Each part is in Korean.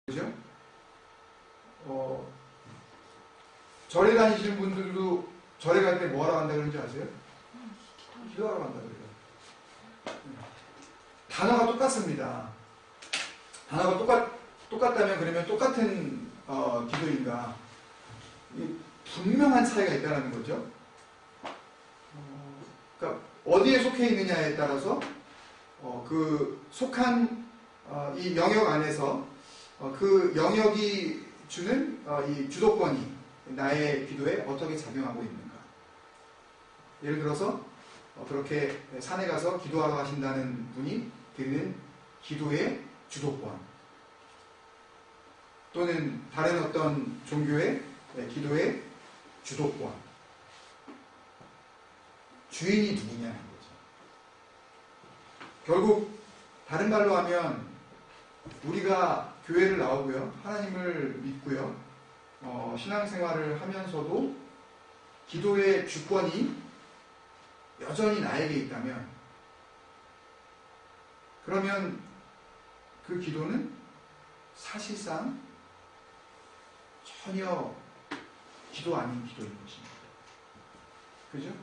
그죠? 절에 다니시는 분들도 절에 갈 때 뭐 하러 간다 그러는지 아세요? 기도하러 간다 그래요. 단어가 똑같습니다. 단어가 똑같다면 그러면 똑같은 기도인가? 분명한 차이가 있다는 거죠. 그러니까 어디에 속해 있느냐에 따라서 그 속한 이 영역 안에서 그 영역이 주는 이 주도권이 나의 기도에 어떻게 작용하고 있는가. 예를 들어서 그렇게 산에 가서 기도하러 가신다는 분이 드리는 기도의 주도권, 또는 다른 어떤 종교의 기도의 주도권, 주인이 누구냐는 거죠. 결국 다른 말로 하면 우리가 교회를 나오고요, 하나님을 믿고요, 신앙생활을 하면서도 기도의 주권이 여전히 나에게 있다면, 그러면 그 기도는 사실상 전혀 기도 아닌 기도인 것입니다. 그죠?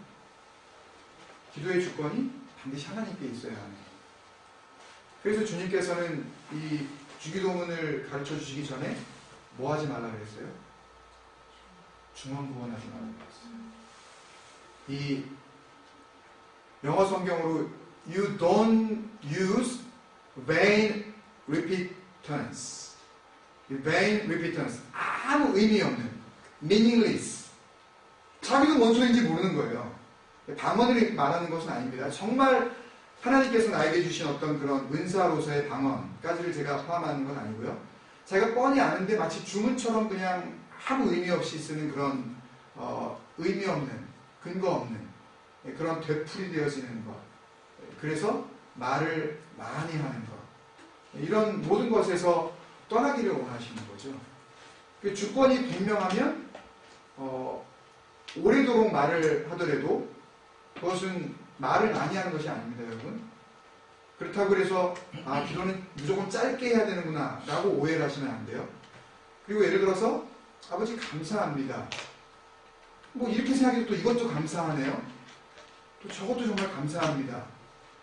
기도의 주권이 반드시 하나님께 있어야 하는. 그래서 주님께서는 이 주기도문을 가르쳐 주시기 전에 뭐 하지 말라 그랬어요? 중언부언하지 말라 그랬어요. 이 영어 성경으로 You don't use vain repentance. vain repentance. 아무 의미 없는, meaningless. 자기도 뭔 소리인지 모르는 거예요. 방언을 말하는 것은 아닙니다. 정말 하나님께서 나에게 주신 어떤 그런 은사로서의 방언까지를 제가 포함하는 건 아니고요. 제가 뻔히 아는데 마치 주문처럼 그냥 아무 의미 없이 쓰는 그런 의미 없는, 근거 없는 그런 되풀이되어지는 것. 그래서 말을 많이 하는 것. 이런 모든 것에서 떠나기를 원하시는 거죠. 주권이 분명하면 오래도록 말을 하더라도 그것은 말을 많이 하는 것이 아닙니다, 여러분. 그렇다고 해서 기도는 무조건 짧게 해야 되는구나 라고 오해를 하시면 안 돼요. 그리고 예를 들어서 아버지 감사합니다. 뭐 이렇게 생각해도 또 이것도 감사하네요. 또 저것도 정말 감사합니다.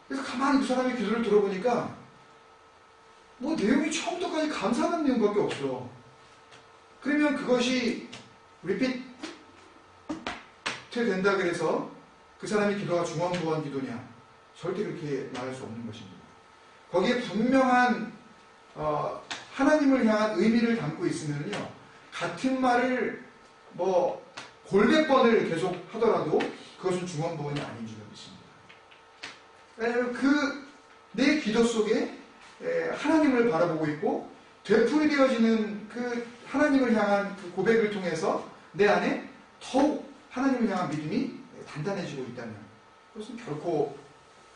그래서 가만히 그 사람의 기도를 들어보니까 뭐 내용이 처음부터까지 감사하는 내용밖에 없어. 그러면 그것이 리피트 된다 그래서 그 사람의 기도가 중언부언 기도냐? 절대 그렇게 말할 수 없는 것입니다. 거기에 분명한 하나님을 향한 의미를 담고 있으면요, 같은 말을 뭐 골몇 번을 계속 하더라도 그것은 중언부언이 아닌 줄 믿습니다. 왜냐하면 내 기도 속에 하나님을 바라보고 있고 되풀이되어지는 그 하나님을 향한 그 고백을 통해서 내 안에 더욱 하나님을 향한 믿음이 단단해지고 있다면 그것은 결코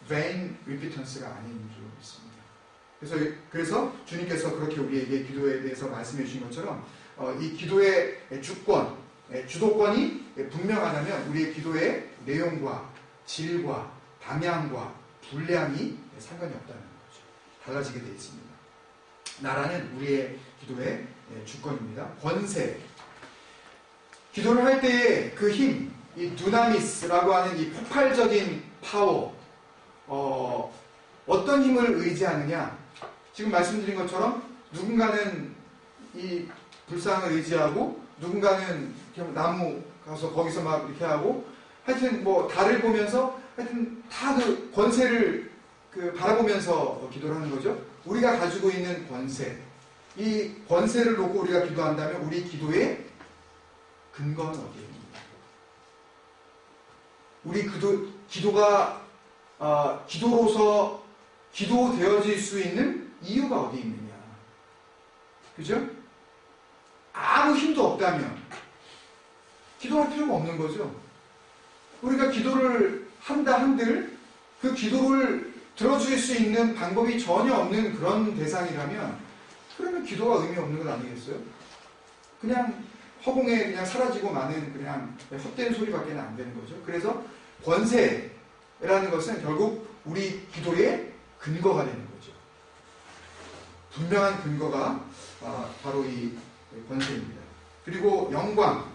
vain repentance가 아닌 줄 믿습니다. 그래서 주님께서 그렇게 우리에게 기도에 대해서 말씀해 주신 것처럼 이 기도의 주권, 주도권이 분명하다면 우리의 기도의 내용과 질과 방향과 분량이 상관이 없다는 거죠. 달라지게 되어 있습니다. 나라는 우리의 기도의 주권입니다. 권세. 기도를 할 때의 그 힘, 이 두나미스라고 하는 이 폭발적인 파워, 어떤 힘을 의지하느냐. 지금 말씀드린 것처럼 누군가는 이 불상을 의지하고 누군가는 나무 가서 거기서 막 이렇게 하고, 하여튼 뭐 달을 보면서 하여튼 다 그 권세를 바라보면서 기도를 하는 거죠. 우리가 가지고 있는 권세, 이 권세를 놓고 우리가 기도한다면 우리 기도의 근거는 어디에 있는가? 우리 기도가 기도로서 기도되어질 수 있는 이유가 어디 있느냐? 그죠? 아무 힘도 없다면 기도할 필요가 없는 거죠. 우리가 기도를 한다 한들 그 기도를 들어줄 수 있는 방법이 전혀 없는 그런 대상이라면, 그러면 기도가 의미 없는 건 아니겠어요? 그냥 허공에 그냥 사라지고 마는 그냥 헛된 소리밖에 안 되는 거죠. 그래서 권세라는 것은 결국 우리 기도의 근거가 되는 거죠. 분명한 근거가 바로 이 권세입니다. 그리고 영광.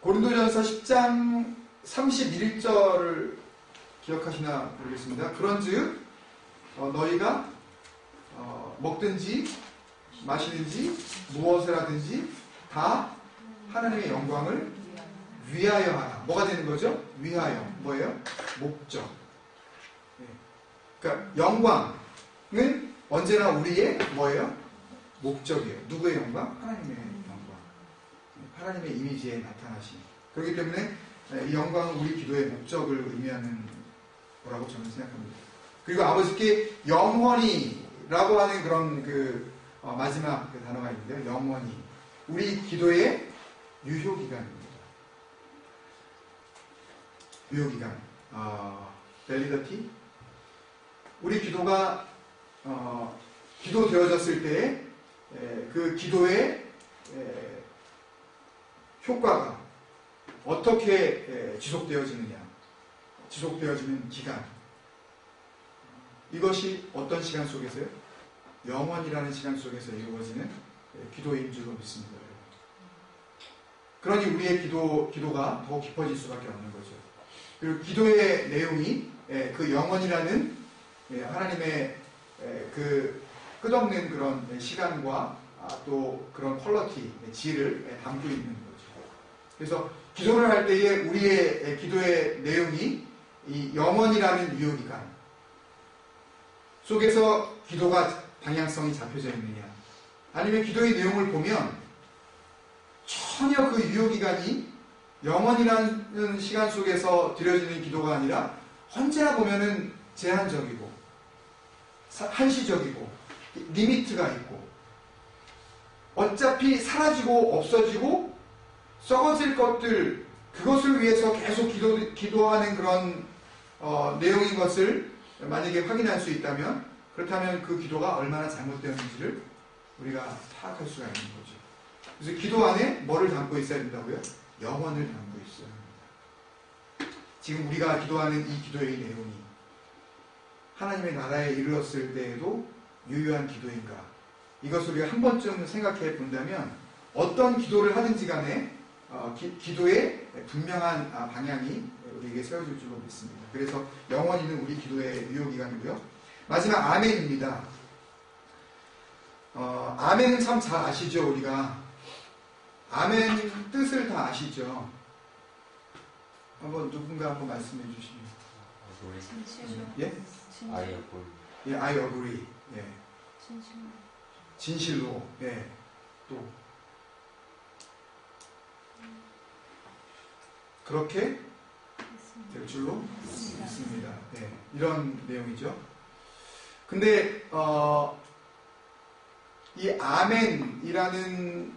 고린도전서 10장 31절을 기억하시나 모르겠습니다. 그런즉 너희가 먹든지 마시든지 무엇을 하든지 다 하나님의 영광을 위하여 하라. 뭐가 되는 거죠? 위하여. 뭐예요? 목적. 그러니까 영광은 언제나 우리의 뭐예요? 목적이에요. 누구의 영광? 하나님의 영광. 하나님의 이미지에 나타나신. 그렇기 때문에 이 영광은 우리 기도의 목적을 의미하는 거라고 저는 생각합니다. 그리고 아버지께 영원히라고 하는 그런 마지막 단어가 있는데요. 영원히. 우리 기도의 유효기간입니다. 유효기간. 밸리더티. 우리 기도가 기도되어졌을 때에 그 기도의 효과가 어떻게 지속되어지느냐, 지속되어지는 기간, 이것이 어떤 시간 속에서요? 영원이라는 시간 속에서 이루어지는 기도인 줄로 믿습니다. 그러니 우리의 기도가 더 깊어질 수밖에 없는 거죠. 그리고 기도의 내용이 그 영원이라는 하나님의 그 끝없는 그런 시간과 또 그런 퀄러티, 질을 담고 있는 거죠. 그래서 기도를 할 때에 우리의 기도의 내용이 이 영원이라는 유효기간 속에서 기도가 방향성이 잡혀져 있느냐, 아니면 기도의 내용을 보면 전혀 그 유효기간이 영원이라는 시간 속에서 드려지는 기도가 아니라 언제나 보면은 제한적이고 한시적이고 리미트가 있고 어차피 사라지고 없어지고 썩어질 것들, 그것을 위해서 계속 기도하는 그런 내용인 것을 만약에 확인할 수 있다면, 그렇다면 그 기도가 얼마나 잘못되었는지를 우리가 파악할 수가 있는 거죠. 그래서 기도 안에 뭐를 담고 있어야 된다고요? 영원을 담고 있어야 합니다. 지금 우리가 기도하는 이 기도의 내용이 하나님의 나라에 이르렀을 때에도 유효한 기도인가? 이것을 우리가 한 번쯤 생각해 본다면 어떤 기도를 하든지 간에 기도의 분명한 방향이 우리에게 세워질 줄로 믿습니다. 그래서 영원히는 우리 기도의 유효기간이고요. 마지막 아멘입니다. 아멘은 참 잘 아시죠? 우리가 아멘 뜻을 다 아시죠? 누군가 한번 말씀해 주시면. 예? I agree. 예, I agree. 예. 진실로. 예. 또 그렇게 될 줄로 믿습니다. 예. 이런 내용이죠. 근데 이 아멘이라는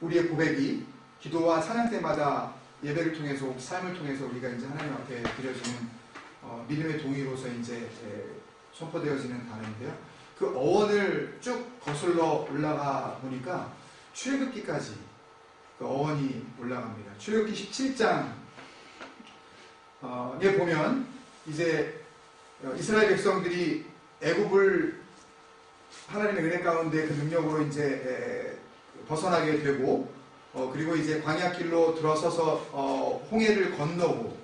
우리의 고백이 기도와 찬양 때마다 예배를 통해서, 삶을 통해서 우리가 이제 하나님 앞에 드려지는 믿음의 동의로서 이제 선포되어지는 단어인데요. 그 어원을 쭉 거슬러 올라가 보니까 출애굽기까지 그 어원이 올라갑니다. 출애굽기 17장에 보면 이제 이스라엘 백성들이 애굽을 하나님의 은혜 가운데 그 능력으로 이제 벗어나게 되고, 그리고 이제 광야길로 들어서서 홍해를 건너고,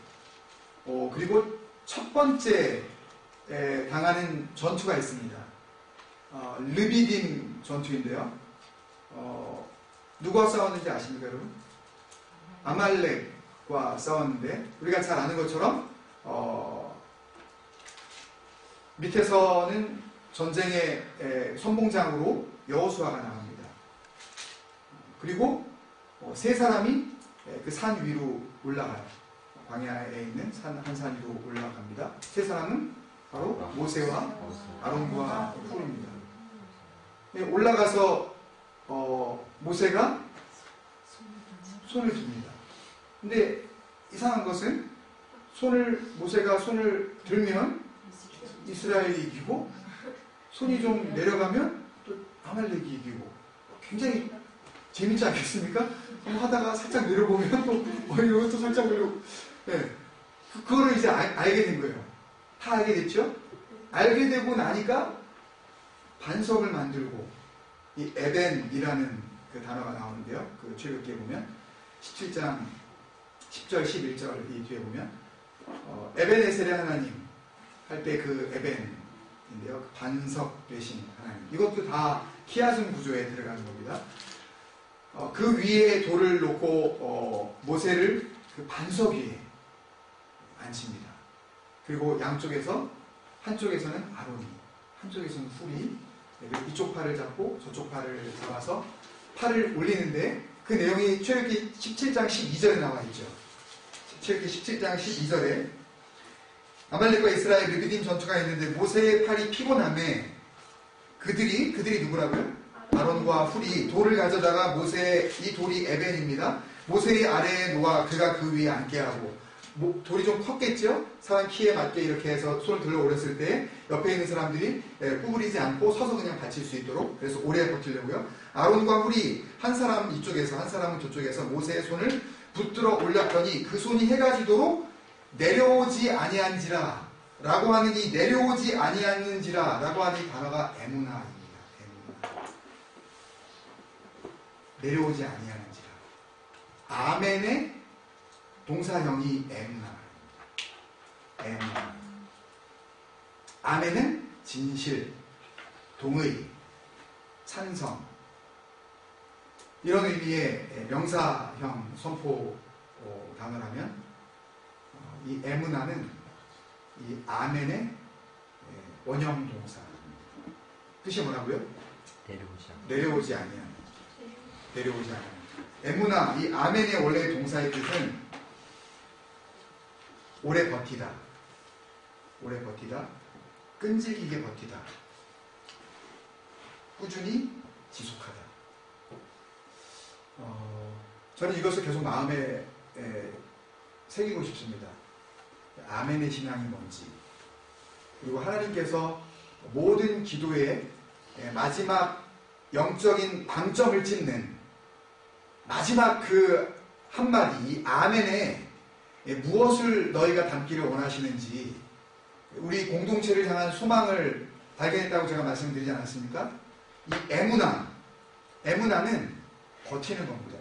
그리고 첫 번째 당하는 전투가 있습니다. 르비딤 전투인데요. 누구와 싸웠는지 아십니까, 여러분? 아말렉과 싸웠는데, 우리가 잘 아는 것처럼 밑에서는 전쟁의 선봉장으로 여호수아가 나갑니다. 그리고 세 사람이 그 산 위로 올라가요. 광야에 있는 한 산 위로 올라갑니다. 세 사람은 바로 모세와 아론과 훌입니다. 올라가서 모세가 손을 듭니다. 근데 이상한 것은 모세가 손을 들면 이스라엘이 이기고, 손이 좀 내려가면 또 아말렉이 이기고, 굉장히 재밌지 않겠습니까? 하다가 살짝 내려보면 또 이것도 살짝 내려고, 네. 그거를 이제 알게 된 거예요. 다 알게 됐죠? 알게 되고 나니까 반석을 만들고, 이 에벤이라는 그 단어가 나오는데요. 그 출애굽기에 보면 17장 10절 11절 이 뒤에 보면 에벤에셀의 하나님 할 때 그 에벤인데요. 그 반석 되신 하나님. 이것도 다 키아즘 구조에 들어가는 겁니다. 그 위에 돌을 놓고 모세를 그 반석 위에 앉힙니다. 그리고 양쪽에서 한쪽에서는 아론이, 한쪽에서는 훌이, 이쪽 팔을 잡고 저쪽 팔을 잡아서 팔을 올리는데 그 내용이 출애굽기 17장 12절에 나와 있죠. 출애굽기 17장 12절에 아말렉과 이스라엘 르비딤 전투가 있는데 모세의 팔이 피곤함에 그들이 누구라고요? 아론과 훌이 돌을 가져다가 이 돌이 에벤입니다. 모세의 아래에 놓아 그가 그 위에 앉게 하고, 돌이 좀 컸겠죠? 사람 키에 맞게 이렇게 해서 손을 들러 올렸을 때 옆에 있는 사람들이 구부리지 않고 서서 그냥 받칠 수 있도록, 그래서 오래 버티려고요. 아론과 훌이 한 사람 이쪽에서 한 사람은 저쪽에서 모세의 손을 붙들어 올렸더니 그 손이 해가 지도록 내려오지 아니한지라 라고 하는 이 내려오지 아니하는지라 라고 하는 이 단어가 에무나입니다. 내려오지 아니하는지라. 아멘의 동사형이 에무나. 아멘은 진실, 동의, 찬성, 이런 의미의 명사형 선포 단어라면, 이 에무나는 이 아멘의 원형 동사. 뜻이 뭐라고요? 내려오지 아니하는. 내려오지 않아요. 에무나, 이 아멘의 원래 동사의 뜻은 오래 버티다, 끈질기게 버티다, 꾸준히 지속하다. 저는 이것을 계속 마음에 새기고 싶습니다. 아멘의 신앙이 뭔지, 그리고 하나님께서 모든 기도의 마지막 영적인 방점을 찍는 마지막 그 한마디, 이 아멘에 무엇을 너희가 담기를 원하시는지, 우리 공동체를 향한 소망을 발견했다고 제가 말씀드리지 않았습니까? 이 에무나는 버티는 겁니다.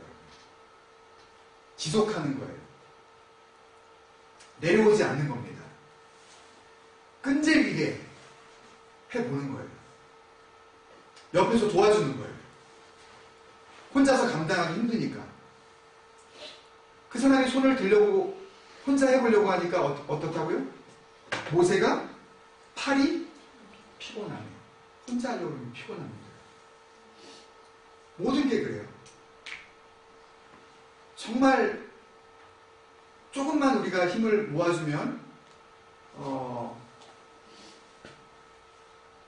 지속하는 거예요. 내려오지 않는 겁니다. 끈질기게 해보는 거예요. 옆에서 도와주는 거예요. 혼자서 감당하기 힘드니까. 그 사람이 손을 들려고 혼자 해보려고 하니까 어떻다고요? 모세가 팔이 피곤하네요. 혼자 하려고 하면 피곤합니다. 모든 게 그래요. 정말 조금만 우리가 힘을 모아주면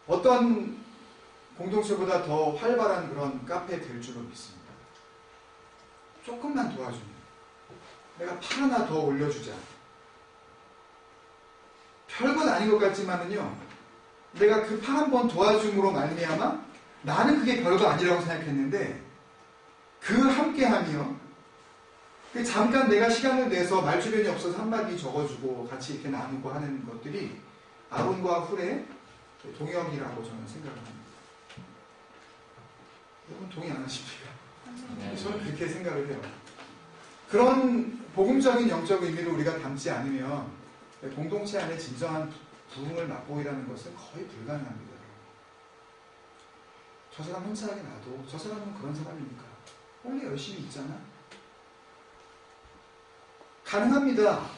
어떤 공동체보다 더 활발한 그런 카페 될 줄로 믿습니다. 조금만 도와주면, 내가 팔 하나 더 올려주자. 별건 아닌 것 같지만은요, 내가 그 팔 한 번 도와줌으로 말미암아 나는 그게 별거 아니라고 생각했는데, 그 함께하며 잠깐 내가 시간을 내서 말주변이 없어서 한마디 적어주고 같이 이렇게 나누고 하는 것들이 아론과 훌의 동역이라고 저는 생각을 합니다. 여러분 동의 안 하십니까? 네. 저는 그렇게 생각을 해요. 그런 복음적인 영적 의미를 우리가 담지 않으면 공동체 안에 진정한 부흥을 맛보이라는 것은 거의 불가능합니다. 저 사람 혼자 하게 놔도 저 사람은 그런 사람이니까 원래 열심히 있잖아. 가능합니다.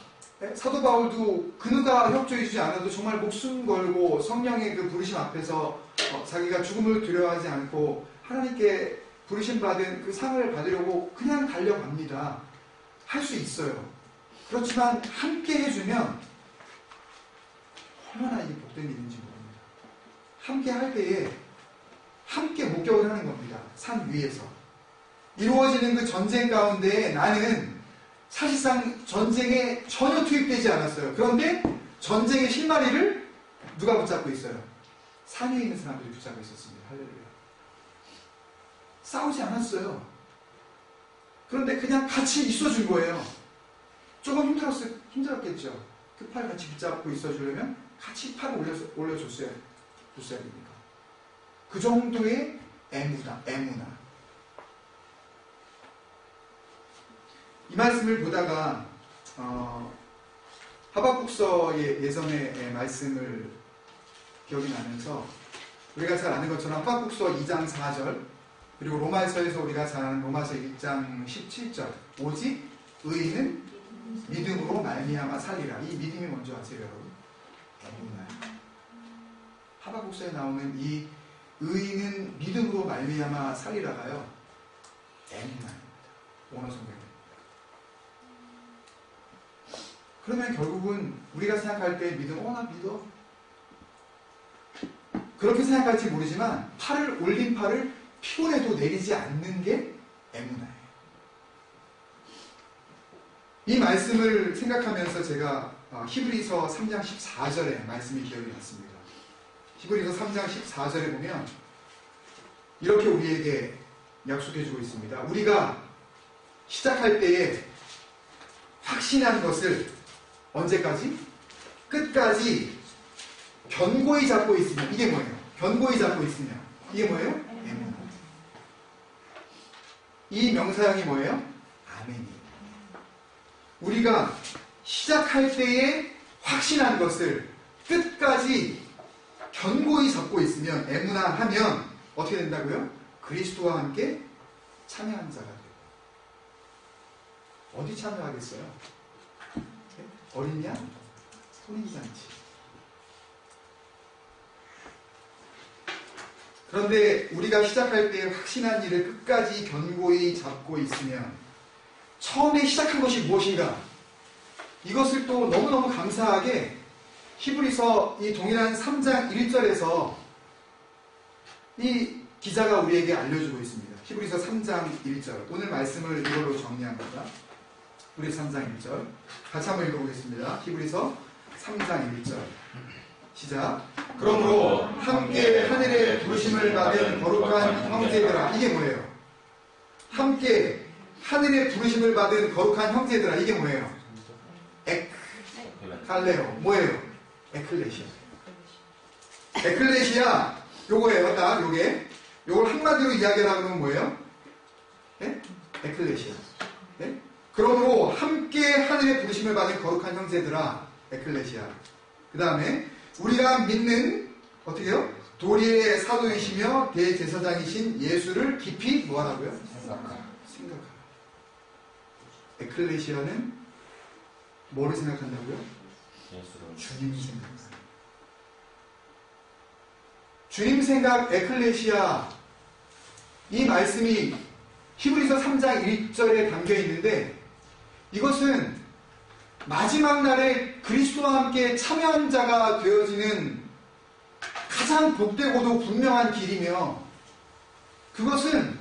사도 바울도 그누가 협조해주지 않아도 정말 목숨 걸고 성령의 그 부르심 앞에서 자기가 죽음을 두려워하지 않고 하나님께 부르심 받은 그 상을 받으려고 그냥 달려갑니다. 할 수 있어요. 그렇지만 함께 해주면 얼마나 이 복된 일인지 모릅니다. 함께 할 때에 함께 목격을 하는 겁니다. 산 위에서 이루어지는 그 전쟁 가운데 나는 사실상 전쟁에 전혀 투입되지 않았어요. 그런데 전쟁의 실마리를 누가 붙잡고 있어요? 산 위에 있는 사람들이 붙잡고 있었습니다. 할렐루야. 싸우지 않았어요. 그런데 그냥 같이 있어준 거예요. 조금 힘들었겠죠. 그 팔 같이 붙잡고 있어주려면 같이 팔을 올려줬어야 됩니까? 그 정도의 애무나. 이 말씀을 보다가 하박국서의 예전의 말씀을 기억이 나면서 우리가 잘 아는 것처럼 하박국서 2장 4절 그리고 로마서에서 우리가 잘 아는 로마서 1장 17절 오직 의인은 믿음으로 말미암아 살리라. 이 믿음이 뭔지 아세요, 여러분? 애무나. 하박국서에 나오는 이 의인은 믿음으로 말미암아 살리라가요, 애무나입니다. 원어 성경입니다. 그러면 결국은 우리가 생각할 때 믿음, 나 믿어. 그렇게 생각할지 모르지만 올린 팔을 피곤해도 내리지 않는 게 애무나예요. 이 말씀을 생각하면서 제가 히브리서 3장 14절의 말씀이 기억이 났습니다. 히브리서 3장 14절에 보면 이렇게 우리에게 약속해주고 있습니다. 우리가 시작할 때에 확신한 것을 언제까지? 끝까지 견고히 잡고 있으면. 이게 뭐예요? 견고히 잡고 있으면. 이게 뭐예요? 애무나. 이 명사형이 뭐예요? 아멘이에요. 우리가 시작할 때에 확신한 것을 끝까지 견고히 잡고 있으면, 애무나하면 어떻게 된다고요? 그리스도와 함께 참여한 자가 돼요. 어디 참여하겠어요? 어린 양? 혼인잔치. 그런데 우리가 시작할 때 확신한 일을 끝까지 견고히 잡고 있으면 처음에 시작한 것이 무엇인가? 이것을 또 너무너무 감사하게 히브리서 이 동일한 3장 1절에서 이 기자가 우리에게 알려주고 있습니다. 히브리서 3장 1절. 오늘 말씀을 이걸로 정리합니다. 우리 3장 1절 같이 한번 읽어보겠습니다. 히브리서 3장 1절 시작. 그러므로 함께 하늘의 부르심을 받은 거룩한 형제들아. 이게 뭐예요? 함께 하늘의 부르심을 받은 거룩한 형제들아. 이게 뭐예요? 에클레오. 뭐예요? 에클레시아. 에클레시아 요거예요. 딱 요게. 요걸 한마디로 이야기하려고 하면 뭐예요? 네? 에클레시아. 네? 그러므로 함께 하늘의 부르심을 받은 거룩한 형제들아. 에클레시아. 그 다음에 우리가 믿는 어떻게 해요? 도리의 사도이시며 대제사장이신 예수를 깊이 뭐하라고요? 생각하라. 에클레시아는 뭐를 생각한다고요? 주님 생각. 주님 생각 에클레시아. 이 말씀이 히브리서 3장 1절에 담겨 있는데 이것은 마지막 날에 그리스도와 함께 참여한 자가 되어지는 가장 복되고도 분명한 길이며 그것은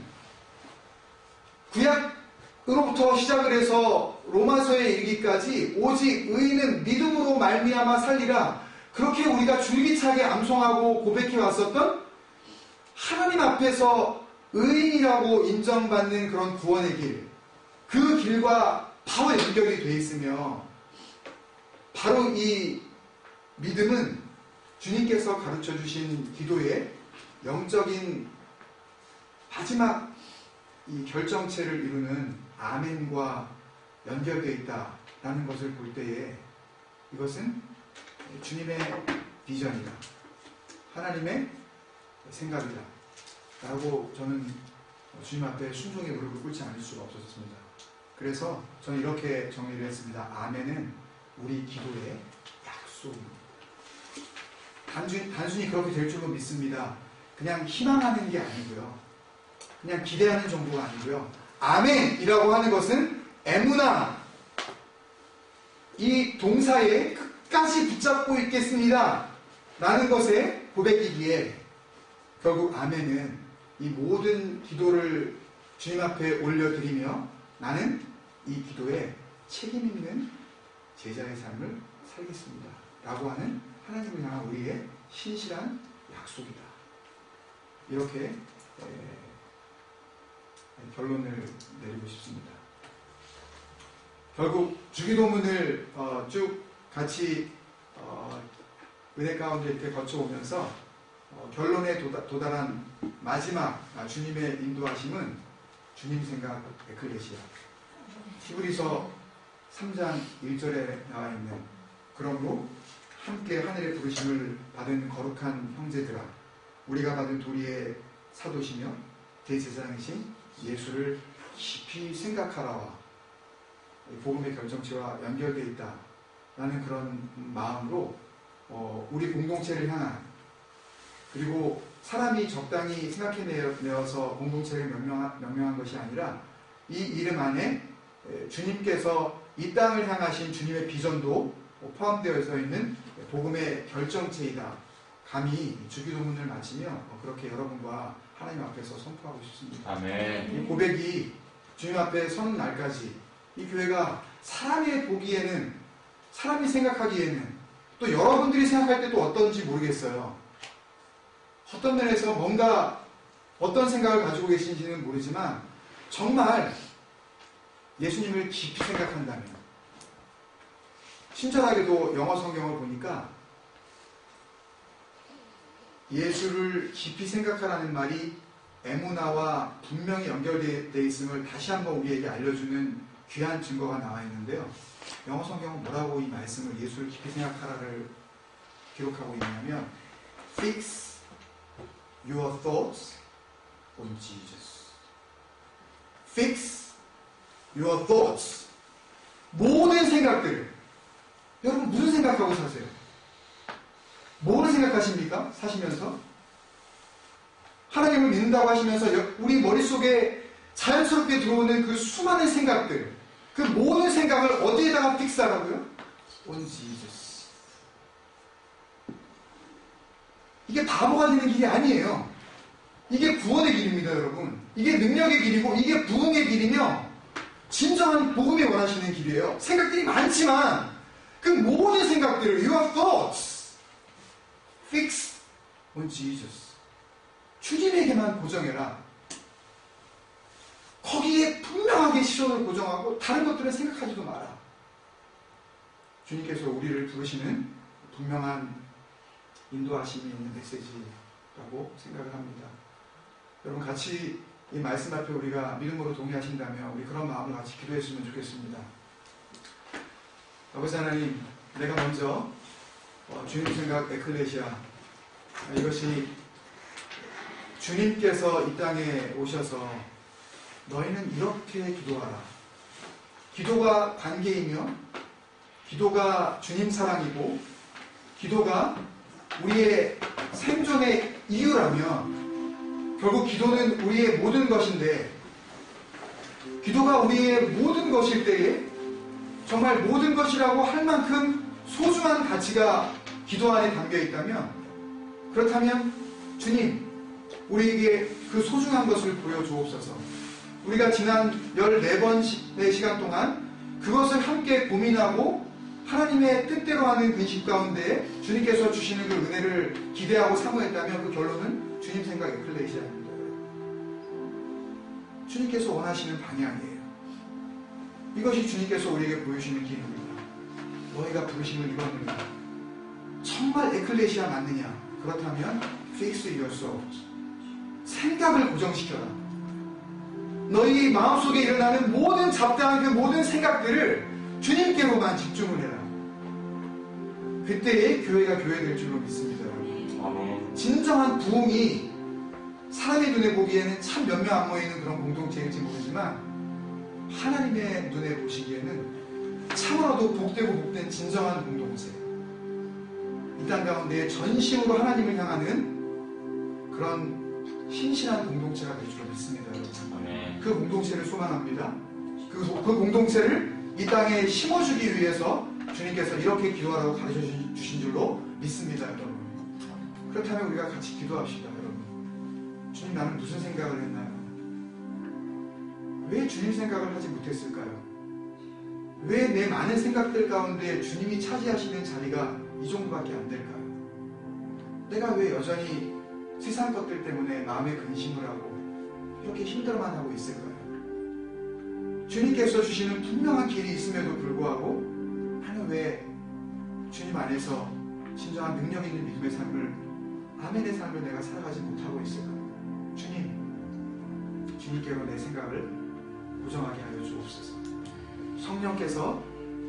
구약으로부터 시작을 해서 로마서에 이르기까지 오직 의인은 믿음으로 말미암아 살리라. 그렇게 우리가 줄기차게 암송하고 고백해 왔었던 하나님 앞에서 의인이라고 인정받는 그런 구원의 길, 그 길과 바로 연결이 되어 있으며 바로 이 믿음은 주님께서 가르쳐 주신 기도의 영적인 마지막 이 결정체를 이루는 아멘과 연결되어 있다라는 것을 볼 때에 이것은 주님의 비전이다. 하나님의 생각이다. 라고 저는 주님 앞에 순종의 무릎을 꿇지 않을 수가 없었습니다. 그래서 저는 이렇게 정리를 했습니다. 아멘은 우리 기도의 약속입니다. 단순히 그렇게 될 줄로 믿습니다. 그냥 희망하는 게 아니고요. 그냥 기대하는 정도가 아니고요. 아멘이라고 하는 것은 에무나, 이 동사에 끝까지 붙잡고 있겠습니다. 라는 것에 고백이기에 결국 아멘은 이 모든 기도를 주님 앞에 올려드리며 나는 이 기도에 책임 있는 제자의 삶을 살겠습니다. 라고 하는 하나님을 향한 우리의 신실한 약속이다. 이렇게 결론을 내리고 싶습니다. 결국 주기도문을 쭉 같이 은혜 가운데 이렇게 거쳐오면서 결론에 도달한 마지막 주님의 인도하심은 주님 생각 에클레시아. 히브리서 3장 1절에 나와 있는 그러므로 함께 하늘의 부르심을 받은 거룩한 형제들아 우리가 받은 도리의 사도시며 대제사장이신 예수를 깊이 생각하라와 복음의 결정체와 연결되어 있다라는 그런 마음으로 우리 공동체를 향한 그리고 사람이 적당히 생각해내어서 공동체를 명명한 것이 아니라 이 이름 안에 주님께서 이 땅을 향하신 주님의 비전도 포함되어 있는 복음의 결정체이다. 감히 주기도문을 마치며 그렇게 여러분과 하나님 앞에서 선포하고 싶습니다. 아멘. 이 고백이 주님 앞에 서는 날까지 이 교회가 사람이 보기에는 사람이 생각하기에는 또 여러분들이 생각할 때도 어떤지 모르겠어요. 어떤 면에서 뭔가 어떤 생각을 가지고 계신지는 모르지만 정말 예수님을 깊이 생각한다면 친절하게도 영어 성경을 보니까 예수를 깊이 생각하라는 말이 에무나와 분명히 연결되어 있음을 다시 한번 우리에게 알려주는 귀한 증거가 나와 있는데요. 영어 성경은 뭐라고 이 말씀을 예수를 깊이 생각하라를 기록하고 있냐면 Fix your thoughts on Jesus. Fix your thoughts. 모든 생각들을 여러분 무슨 생각하고 사세요? 뭐를 생각하십니까? 사시면서? 하나님을 믿는다고 하시면서 우리 머릿속에 자연스럽게 들어오는 그 수많은 생각들 그 모든 생각을 어디에다가 픽스하라고요? On Jesus. 이게 바보가 되는 길이 아니에요. 이게 구원의 길입니다, 여러분. 이게 능력의 길이고 이게 부흥의 길이며 진정한 복음이 원하시는 길이에요. 생각들이 많지만 그 모든 생각들을 Your thoughts fix on Jesus. 주님에게만 고정해라. 거기에 분명하게 시선을 고정하고 다른 것들은 생각하지도 마라. 주님께서 우리를 부르시는 분명한 인도하심이 있는 메시지라고 생각을 합니다. 여러분 같이 이 말씀 앞에 우리가 믿음으로 동의하신다면 우리 그런 마음을 같이 기도했으면 좋겠습니다. 아버지 하나님, 내가 먼저 주님 생각 에클레시아 이것이 주님께서 이 땅에 오셔서 너희는 이렇게 기도하라. 기도가 관계이며 기도가 주님 사랑이고 기도가 우리의 생존의 이유라면 결국 기도는 우리의 모든 것인데 기도가 우리의 모든 것일 때에 정말 모든 것이라고 할 만큼 소중한 가치가 기도 안에 담겨 있다면 그렇다면 주님 우리에게 그 소중한 것을 보여주옵소서. 우리가 지난 14번의 시간 동안 그것을 함께 고민하고 하나님의 뜻대로 하는 근심 가운데 주님께서 주시는 그 은혜를 기대하고 사모했다면 그 결론은 주님 생각 에클레시아입니다. 주님께서 원하시는 방향이에요. 이것이 주님께서 우리에게 보여주시는 길입니다. 너희가 부르심을 이뤘느냐? 정말 에클레시아 맞느냐? 그렇다면 fix your soul. 생각을 고정시켜라. 너희 마음속에 일어나는 모든 잡다한 그 모든 생각들을 주님께로만 집중을 해라. 그때의 교회가 교회될 줄로 믿습니다. 여러분. 진정한 부흥이 사람의 눈에 보기에는 참 몇 명 안 모이는 그런 공동체일지 모르지만 하나님의 눈에 보시기에는 참으로도 복되고 복된 진정한 공동체, 이 땅 가운데 전심으로 하나님을 향하는 그런 신실한 공동체가 될 줄로 믿습니다. 여러분. 그 공동체를 소망합니다. 그 공동체를 이 땅에 심어주기 위해서 주님께서 이렇게 기도하라고 가르쳐 주신 줄로 믿습니다. 여러분. 그렇다면 우리가 같이 기도합시다. 여러분. 주님, 나는 무슨 생각을 했나요? 왜 주님 생각을 하지 못했을까요? 왜 내 많은 생각들 가운데 주님이 차지하시는 자리가 이 정도밖에 안 될까요? 내가 왜 여전히 세상 것들 때문에 마음에 근심을 하고 이렇게 힘들어만 하고 있을까요? 주님께서 주시는 분명한 길이 있음에도 불구하고 나는 왜 주님 안에서 진정한 능력 있는 믿음의 삶을, 아멘의 삶을 내가 살아가지 못하고 있을까? 주님께로 내 생각을 고정하게 하여 주옵소서. 성령께서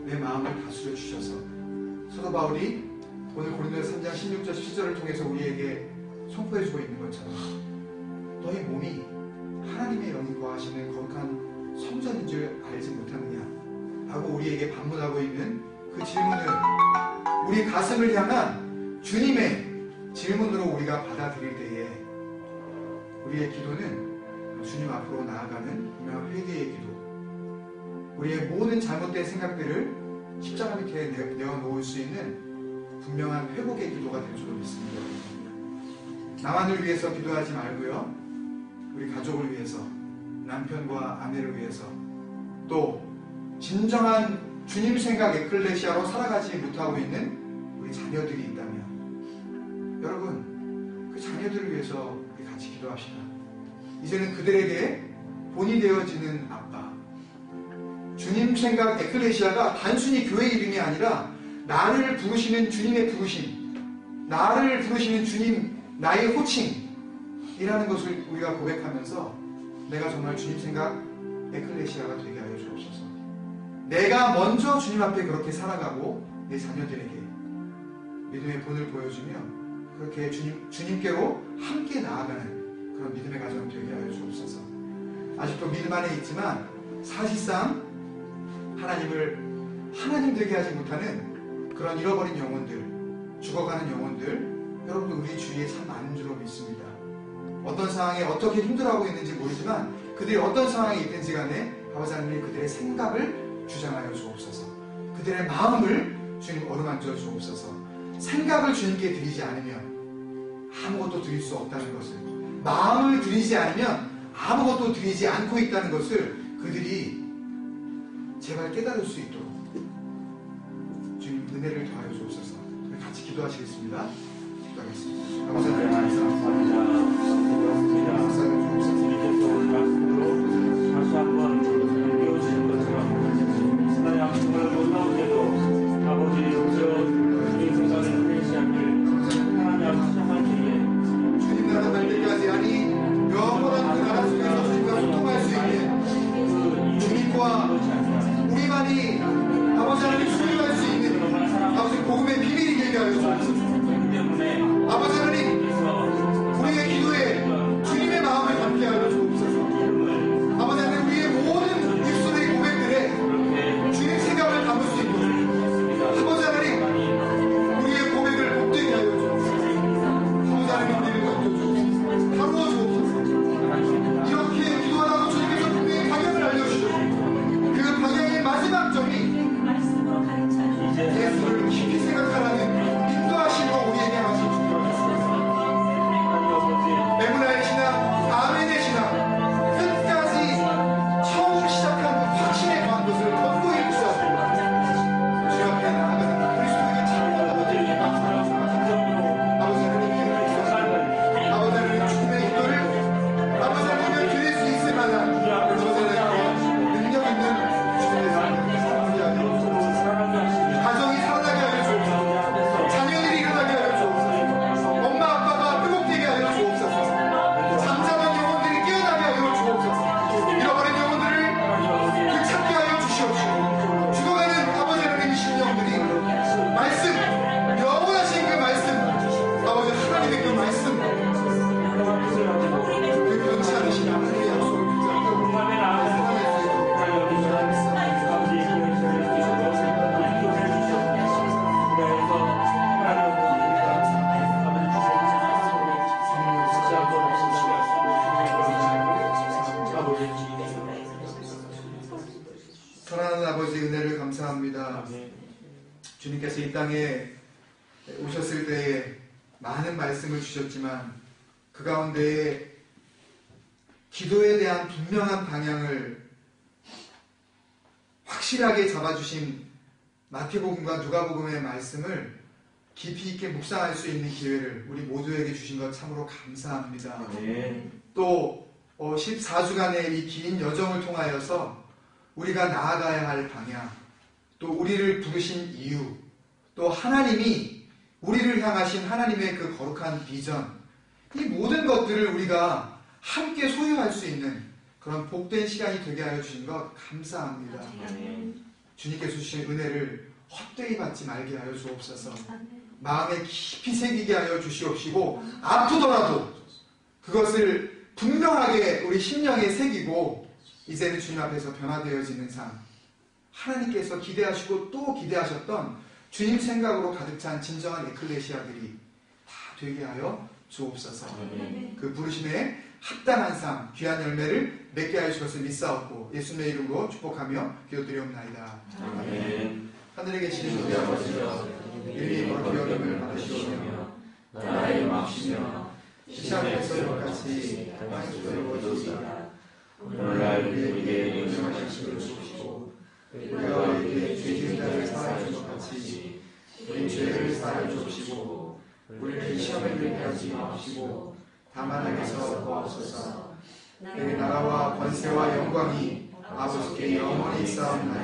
내 마음을 다스려 주셔서 사도 바울이 오늘 고린도서 3장 16절 17절을 통해서 우리에게 선포해주고 있는 것처럼 너희 몸이 하나님의 영이 거하시는 거룩한 성전인 줄 알지 못하느냐 라고 우리에게 반문하고 있는 그 질문을 우리 가슴을 향한 주님의 질문으로 우리가 받아들일 때에 우리의 기도는 주님 앞으로 나아가는 분명한 회개의 기도, 우리의 모든 잘못된 생각들을 십자가 밑에 내어놓을 수 있는 분명한 회복의 기도가 될 줄로 믿습니다. 나만을 위해서 기도하지 말고요, 우리 가족을 위해서, 남편과 아내를 위해서, 또 진정한 주님 생각 에클레시아로 살아가지 못하고 있는 우리 자녀들이 있다면 여러분, 그 자녀들을 위해서 우리 같이 기도합시다. 이제는 그들에게 본이 되어지는 아빠, 주님 생각 에클레시아가 단순히 교회 이름이 아니라 나를 부르시는 주님의 부르심, 나를 부르시는 주님 나의 호칭이라는 것을 우리가 고백하면서 내가 정말 주님 생각 에클레시아가 되게 하여 주옵소서. 내가 먼저 주님 앞에 그렇게 살아가고 내 자녀들에게 믿음의 본을 보여주며 그렇게 주님께로 함께 나아가는 그런 믿음의 가정 되게 하여 주옵소서. 아직도 믿음 안에 있지만 사실상 하나님을 하나님 되게 하지 못하는 그런 잃어버린 영혼들, 죽어가는 영혼들, 여러분도 우리 주위에 참 많은 줄로 믿습니다. 어떤 상황에 어떻게 힘들어하고 있는지 모르지만 그들이 어떤 상황에 있든지 간에 아버지 하나님이 그들의 생각을 주장하여 주옵소서. 그들의 마음을 주님 어루만져 주옵소서. 생각을 주님께 드리지 않으면 아무것도 드릴 수 없다는 것을, 마음을 드리지 않으면 아무것도 드리지 않고 있다는 것을 그들이 제발 깨달을 수 있도록 주님 은혜를 더하여 주옵소서. 같이 기도하시겠습니다. 기도하겠습니다. 아버지 하나님 감사합니다. 주님께서 오늘 말씀으로 다시 한번 배워주신 것처럼 하나님 앞으로 놀라운데도 아버지의 주님 생각의 에클레시아를 하나님 앞에 시작할 때에 주님 나라 갈 때까지, 아니 영원한 그 나라 속에서 주님과 소통할 수 있는 주님과 우리만이 아버지 하나님 소유할 수 있는 아버지 복음의 비밀이 되게 하여 주옵소서. 아버지 하나님, 우리의 기도에 주님의 마음을 담게 하여 주옵소서. 아버지 하나님, 우리의 모든 입술의 고백들에 주님 생각을 담을 수 있도록 아버지 하나님, 우리의 고백을 복되게 하여 주옵소서. 아버지 하나님, 우리를 건져주옵소서. 다루어 주옵소서. 이렇게 기도하라고 주님께서 분명히 방향을 알려주셨고 그 방향의 마지막 점이 예수를 깊이 생각하라는 인도하심으로 우리에게 하신 메문나의 신앙, 아멘의 신앙, 끝까지 처음 시작한 그 확신에 관한 것을 확고히 붙잡고 주 앞에 나아가는 그리스도의 참된 아버지에게 감사합니다. 아버지 하나님께 아버지 하나님 주님의 기도를 아버지 하나님을 드릴 수 있을 만한 아버지 하나님 능력 있는 주님의 삶을 살아가게 하여 주옵소서. 가정이 살아나게 하여 주옵소서. 자녀들이 일어나게 하여 주옵소서. 엄마 아빠가 회복되게 하여 주옵소서. 잠자던 영혼들이 깨어나게 하여 주옵소서. 잃어버린 영혼들을 되찾게 하여 주시옵시고 죽어가는 아버지 하나님의 심령들이 말씀, 영원하신 그 말씀, 아버지 하나님의 그 말씀, 그 변치 않으신 하나님의 약속을 붙잡고 사랑하는 아버지, 은혜를 감사합니다. 주님께서 이 땅에 오셨을 때에 많은 말씀을 주셨지만 그 가운데에 기도에 대한 분명한 방향을 확실하게 잡아주신 마태복음과 누가복음의 말씀을 깊이 있게 묵상할 수 있는 기회를 우리 모두에게 주신 것 참으로 감사합니다. 또 14주간의 이 긴 여정을 통하여서 우리가 나아가야 할 방향, 또 우리를 부르신 이유, 또 하나님이 우리를 향하신 하나님의 그 거룩한 비전, 이 모든 것들을 우리가 함께 소유할 수 있는 그런 복된 시간이 되게 하여 주신 것 감사합니다. 주님께서 주신 은혜를 헛되이 받지 말게 하여 주옵소서. 마음에 깊이 새기게 하여 주시옵시고, 아프더라도 그것을 분명하게 우리 심령에 새기고 이제는 주님 앞에서 변화되어지는 삶, 하나님께서 기대하시고 또 기대하셨던 주님 생각으로 가득 찬 진정한 에클레시아들이 다 되게 하여 주옵소서. 그 부르심에 합당한 삶, 귀한 열매를 맺게 하여 주실 것을 믿사옵고 예수님의 이름으로 축복하며 기도드리옵나이다. 아멘. 하늘에 계신 우리 아버지여, 이름이 거룩히 여김을 받으시오며 나라의 마시며 시장에서 같이 땅에서 이루어지이다. 오늘날 우리에게 용서하시기를 주시고 우리가 우리에게 죄 지은 자를 사하여 준 것 같이 우리 죄를 사하여 주시고 우리를 시험에 들게 하지 마시고 다만 악에서 구하옵소서. 내 나라와 권세와 영광이 아버지께 영원히 있사옵나이다.